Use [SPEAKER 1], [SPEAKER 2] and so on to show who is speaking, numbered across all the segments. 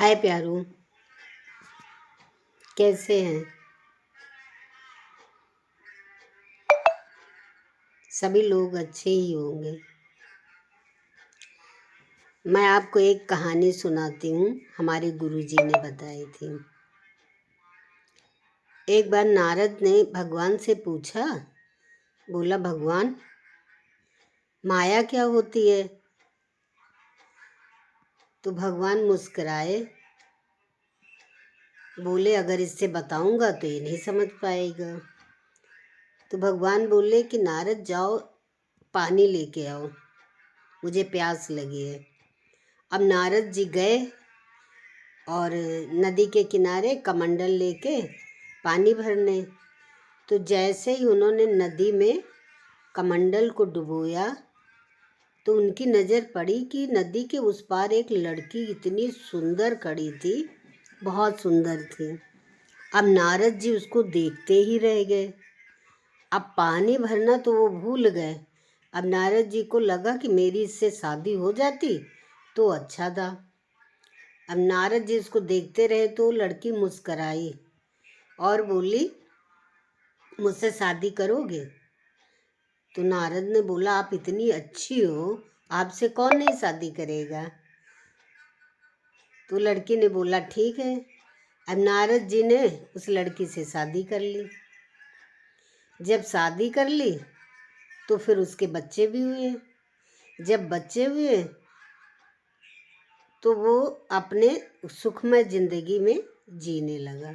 [SPEAKER 1] हाय प्यारू, कैसे हैं? सभी लोग अच्छे ही होंगे। मैं आपको एक कहानी सुनाती हूँ, हमारे गुरुजी ने बताई थी। एक बार नारद ने भगवान से पूछा, बोला भगवान, माया क्या होती है? तो भगवान मुस्कुराए, बोले अगर इससे बताऊंगा तो ये नहीं समझ पाएगा। तो भगवान बोले कि नारद जाओ पानी लेके आओ, मुझे प्यास लगी है। अब नारद जी गए और नदी के किनारे कमंडल लेके पानी भरने। तो जैसे ही उन्होंने नदी में कमंडल को डुबोया तो उनकी नज़र पड़ी कि नदी के उस पार एक लड़की इतनी सुंदर खड़ी थी, बहुत सुंदर थी। अब नारद जी उसको देखते ही रह गए। अब पानी भरना तो वो भूल गए। अब नारद जी को लगा कि मेरी इससे शादी हो जाती तो अच्छा था। अब नारद जी उसको देखते रहे तो लड़की मुस्कराई और बोली, मुझसे शादी करोगे? तो नारद ने बोला, आप इतनी अच्छी हो, आपसे कौन नहीं शादी करेगा? तो लड़की ने बोला ठीक है। अब नारद जी ने उस लड़की से शादी कर ली। जब शादी कर ली तो फिर उसके बच्चे भी हुए। जब बच्चे हुए तो वो अपने सुखमय जिंदगी में जीने लगा।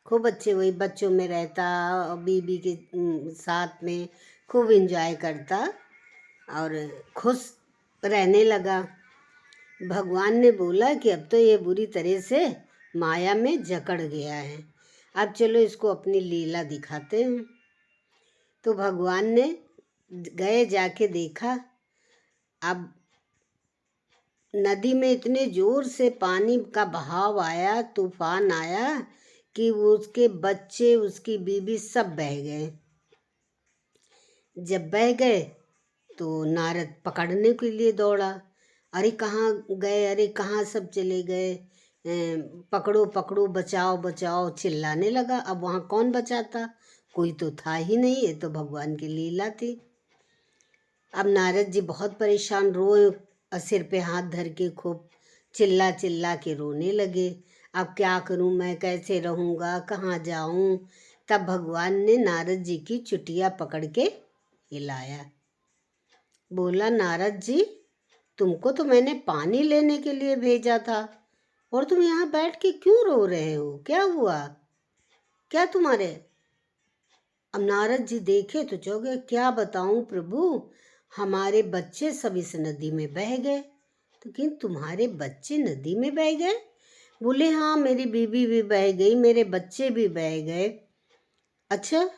[SPEAKER 1] खूब अच्छे वही बच्चों में रहता और बीबी के साथ में खूब एंजॉय करता और खुश रहने लगा। भगवान ने बोला कि अब तो ये बुरी तरह से माया में जकड़ गया है, अब चलो इसको अपनी लीला दिखाते हैं। तो भगवान ने गए, जाके देखा। अब नदी में इतने जोर से पानी का बहाव आया, तूफान आया कि वो उसके बच्चे, उसकी बीबी सब बह गए। जब बह गए तो नारद पकड़ने के लिए दौड़ा। अरे कहाँ गए, अरे कहाँ सब चले गए, पकड़ो पकड़ो, बचाओ बचाओ, चिल्लाने लगा। अब वहाँ कौन बचाता? कोई तो था ही नहीं, ये तो भगवान की लीला थी। अब नारद जी बहुत परेशान, रोए और सिर पे हाथ धर के खूब चिल्ला चिल्ला के रोने लगे। अब क्या करूं मैं, कैसे रहूँगा, कहाँ जाऊं? तब भगवान ने नारद जी की चुटिया पकड़ के हिलाया। बोला, नारद जी, तुमको तो मैंने पानी लेने के लिए भेजा था और तुम यहाँ बैठ के क्यों रो रहे हो? क्या हुआ? क्या तुम्हारे? अब नारद जी देखे तो चौंके, क्या बताऊं प्रभु, हमारे बच्चे सब इस नदी में बह गए। तो कि तुम्हारे बच्चे नदी में बह गए? बोले हाँ, मेरी बीबी भी बह गई, मेरे बच्चे भी बह गए। अच्छा।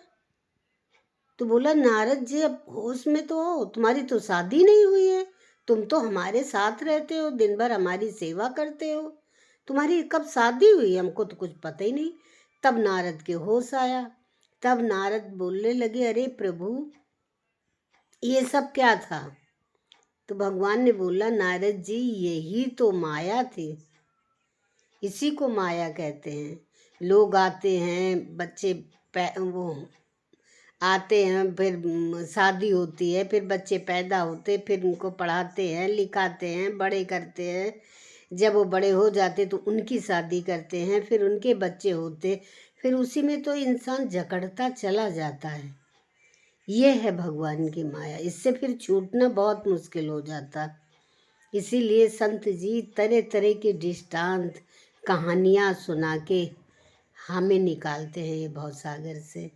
[SPEAKER 1] तो बोला, नारद जी अब होश में तो हो, तुम्हारी तो शादी नहीं हुई है, तुम तो हमारे साथ रहते हो, दिन भर हमारी सेवा करते हो, तुम्हारी कब शादी हुई? हमको तो कुछ पता ही नहीं। तब नारद के होश आया। तब नारद बोलने लगे, अरे प्रभु, ये सब क्या था? तो भगवान ने बोला, नारद जी, यही तो माया थी, इसी को माया कहते हैं। लोग आते हैं, बच्चे वो आते हैं, फिर शादी होती है, फिर बच्चे पैदा होते, फिर उनको पढ़ाते हैं, लिखाते हैं, बड़े करते हैं। जब वो बड़े हो जाते तो उनकी शादी करते हैं, फिर उनके बच्चे होते, फिर उसी में तो इंसान जकड़ता चला जाता है। ये है भगवान की माया, इससे फिर छूटना बहुत मुश्किल हो जाता। इसीलिए संत जी तरह तरह के दृष्टांत, कहानियाँ सुना के हमें निकालते हैं ये भवसागर से।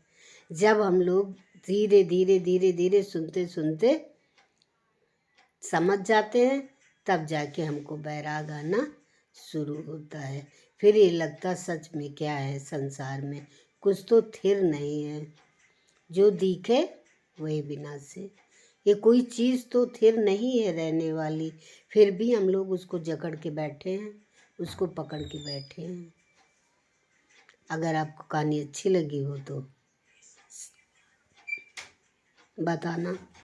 [SPEAKER 1] जब हम लोग धीरे धीरे धीरे धीरे सुनते सुनते समझ जाते हैं, तब जाके हमको बैराग आना शुरू होता है। फिर ये लगता सच में क्या है संसार में, कुछ तो थिर नहीं है, जो दिखे वही विनाशी। ये कोई चीज़ तो थिर नहीं है रहने वाली, फिर भी हम लोग उसको जकड़ के बैठे हैं, उसको पकड़ के बैठे हैं। अगर आपको कहानी अच्छी लगी हो तो बताना।